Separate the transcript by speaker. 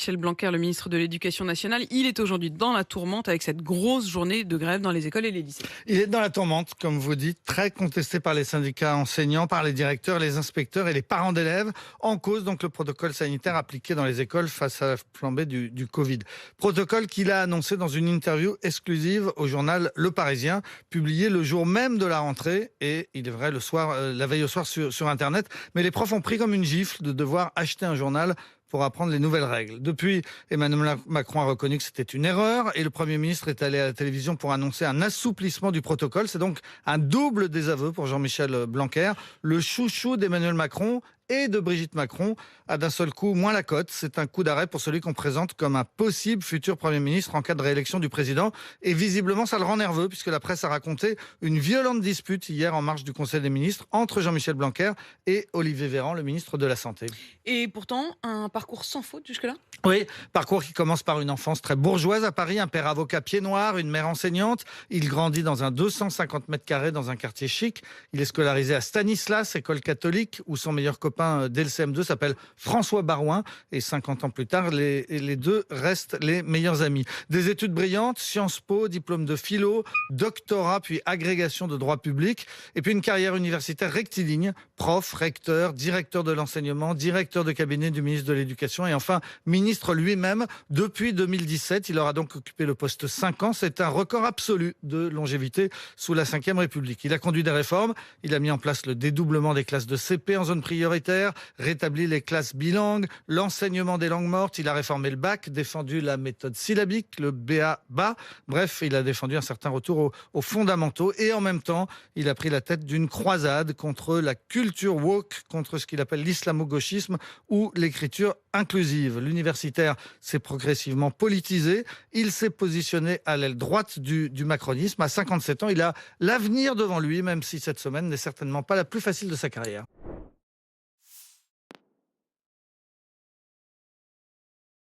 Speaker 1: Jean-Michel Blanquer, le ministre de l'Éducation nationale, il est aujourd'hui dans la tourmente avec cette grosse journée de grève dans les écoles et les lycées.
Speaker 2: Il est dans la tourmente, comme vous dites, très contesté par les syndicats enseignants, par les directeurs, les inspecteurs et les parents d'élèves. En cause, donc, le protocole sanitaire appliqué dans les écoles face à la flambée du Covid. Protocole qu'il a annoncé dans une interview exclusive au journal Le Parisien, publié le jour même de la rentrée et, il est vrai, la veille au soir sur Internet. Mais les profs ont pris comme une gifle de devoir acheter un journal pour apprendre les nouvelles règles. Depuis, Emmanuel Macron a reconnu que c'était une erreur et le Premier ministre est allé à la télévision pour annoncer un assouplissement du protocole. C'est donc un double désaveu pour Jean-Michel Blanquer. Le chouchou d'Emmanuel Macron et de Brigitte Macron a d'un seul coup moins la cote. C'est un coup d'arrêt pour celui qu'on présente comme un possible futur Premier ministre en cas de réélection du président. Et visiblement, ça le rend nerveux puisque la presse a raconté une violente dispute hier en marge du Conseil des ministres entre Jean-Michel Blanquer et Olivier Véran, le ministre de la Santé.
Speaker 1: Et pourtant, un parcours sans faute jusque-là ?
Speaker 2: Oui, parcours qui commence par une enfance très bourgeoise à Paris, un père avocat pied noir, une mère enseignante. Il grandit dans un 250 mètres carrés dans un quartier chic. Il est scolarisé à Stanislas, école catholique, où son meilleur copain dès le CM2 s'appelle François Barouin. Et 50 ans plus tard, les deux restent les meilleurs amis. Des études brillantes, Sciences Po, diplôme de philo, doctorat, puis agrégation de droit public. Et puis une carrière universitaire rectiligne, prof, recteur, directeur de l'enseignement, directeur de cabinet du ministre de l'Éducation et enfin ministre lui-même depuis 2017. Il aura donc occupé le poste 5 ans. C'est un record absolu de longévité sous la Ve République. Il a conduit des réformes. Il a mis en place le dédoublement des classes de CP en zone prioritaire, rétabli les classes bilingues, l'enseignement des langues mortes. Il a réformé le bac, défendu la méthode syllabique, le BA-BA. Bref, il a défendu un certain retour aux fondamentaux. Et en même temps, il a pris la tête d'une croisade contre la culture woke, contre ce qu'il appelle l'islamo-gauchisme ou l'écriture inclusive. L'universitaire s'est progressivement politisé. Il s'est positionné à l'aile droite du macronisme. À 57 ans, il a l'avenir devant lui, même si cette semaine n'est certainement pas la plus facile de sa carrière.